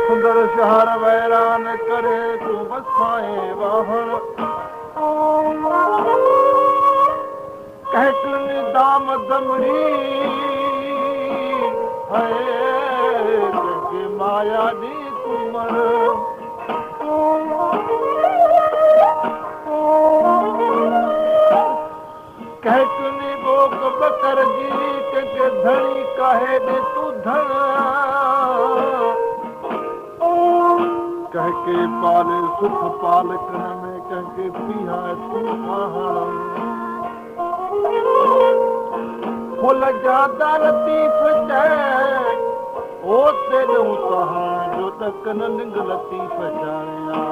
सुंदर शहर वैरान करे तू बसाए वाहन कहतुन दाम दमड़ी है कि माया दी तुमर कहतुन बोक बकर जी के धनी कहे दे तू धन कह के पाले सुख पालकन में कह के पिया तू फुल जाता लतीफ चै ओ तेरे कहा जो तकन निंग लतीफ जाया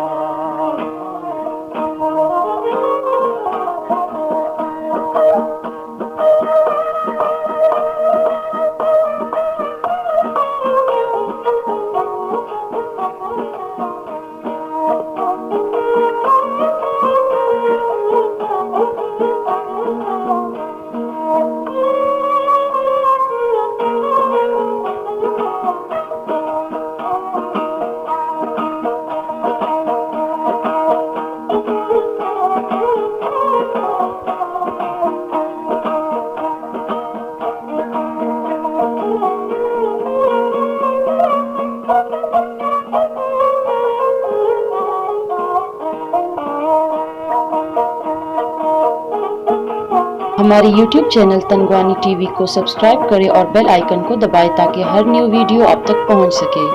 हमारे YouTube चैनल तनगवानी टीवी को सब्सक्राइब करें और बेल आइकन को दबाएं ताकि हर न्यू वीडियो आप तक पहुंच सके।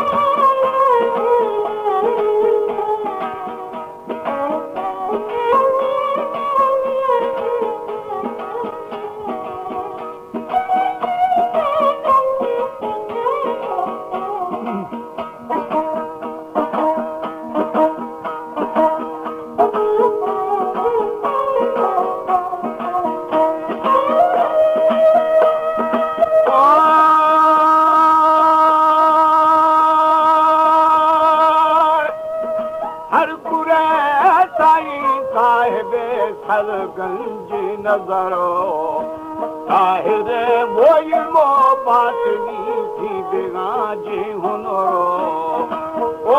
गंज नजरो ताहिरे वोई मो बातनी थी बेगाजी हुनरो ओ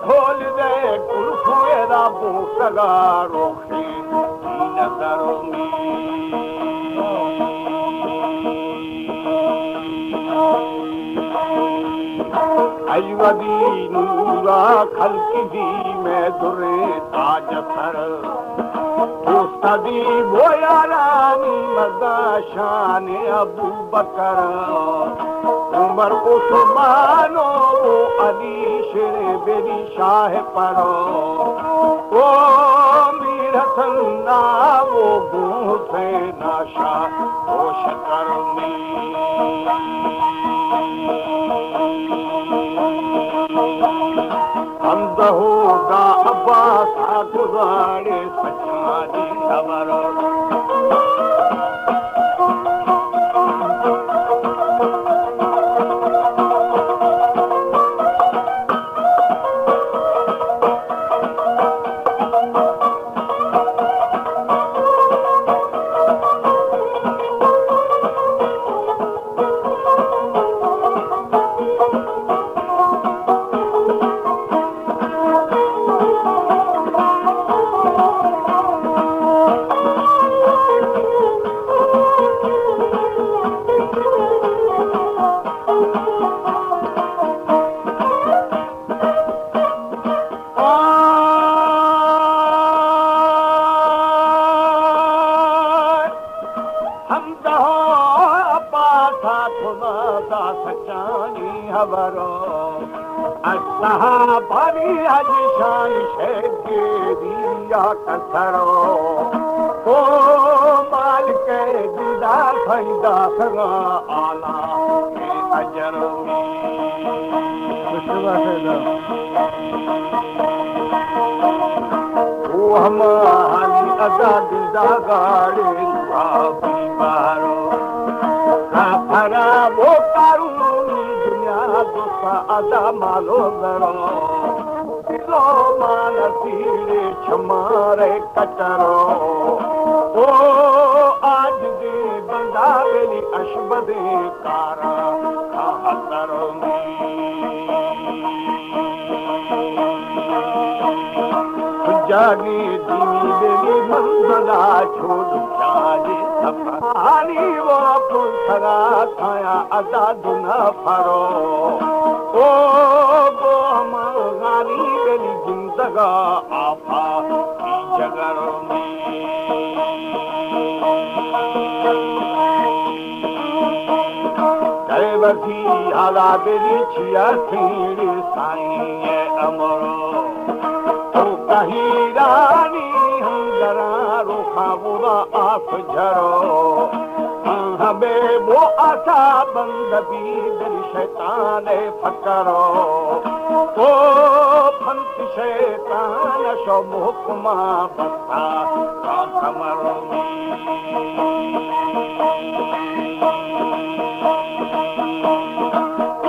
खोल दे कुलफुएरा बोसगा रोखी नजरों में अजवदी नूरा खल्की दी मैं दुरे ताज सर उस्तादी वो यारानी मज़ा शान अबू बकर उमर उस्मानो वो अली शेर बेरी शाह परो वो मीर हसन्ना वो हुसैन शाह वो शकर हमद होगा अब्बास गुजारे सचारी खबर सचानी हवरो असां भारी अॼु शान शेदिया कथरो ओ मालिक दीदा फैदा सगा आला के अजर ओ हमारी अदा दीदा गाड़े भाभी बारो काफरा वो कारूनी दुनिया दोसा अदा मालो जरो दिलो मान सीरे छमारे कटरो ओ आज दे बंदा बेली अशबदे कारा खातरो जानी दीनी बेली मंजला छोड़ जाने सफारी वो पुलसरा खाया अदा दुना फरो ओ गो हमारी बेली जिंदगा आपा की जगर में वसी आला बेली छिया थीर साईं अमरो कहीं रानी हम जरा रोखा बुरा आस झरो हमें वो आशा बंद भी दिल शैतान फकरो तो फंत शैतान शो मुहकमा बता कमर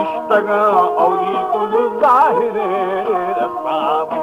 इश्तगा औली कुल जाहिर रसाबू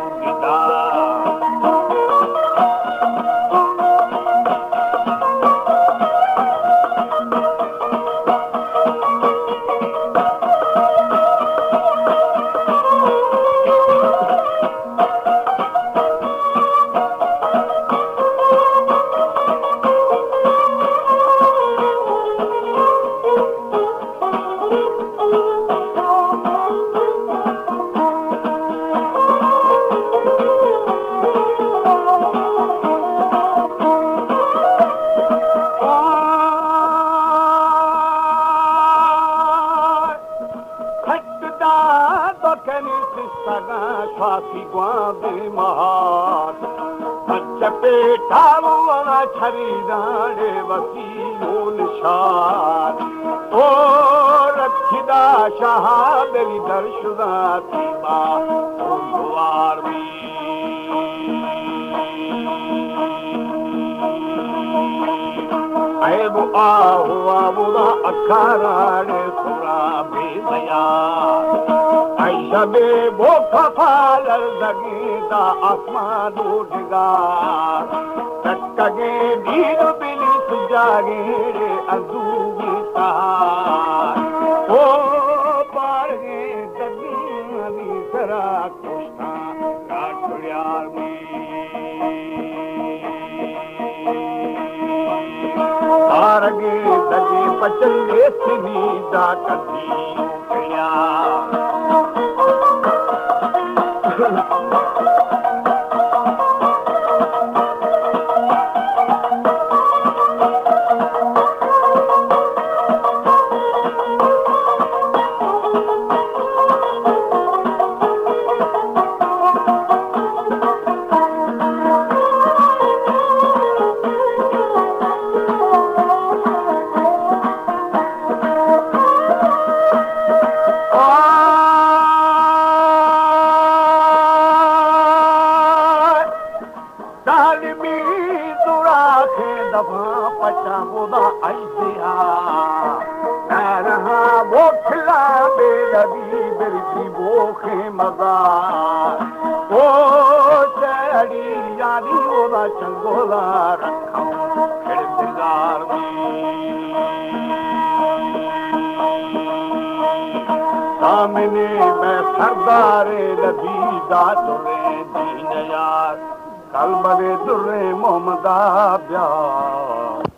स्वासी ग्वादे महार चपे ठालो वाला छरी दाड़े वसी निशार ओ रखिदा शाह मेरी दर्शदा तीबा ओ द्वार में ऐ वो हुआ बुरा अखाराड़े सुरा बेदया शबे वो खफाल लगेदा आसमान उठगा टक्के नीर बिली सुजागे रे अजूबी तार ओ पारगे दगी सरा कुश्ता काठुड़ियार में पारगे दगी पचले सिनी दा कदी उठया पचा बुदा ऐसिया रहा वो खिला बेलबी बिरकी बोखे मजा ओ चढ़ी यारी ओला चंगोला रखा खिड़गार सामने मैं सरदारे लबी दातुरे दीन यार कल बड़े दुर्रे मोहम्मदा ब्याह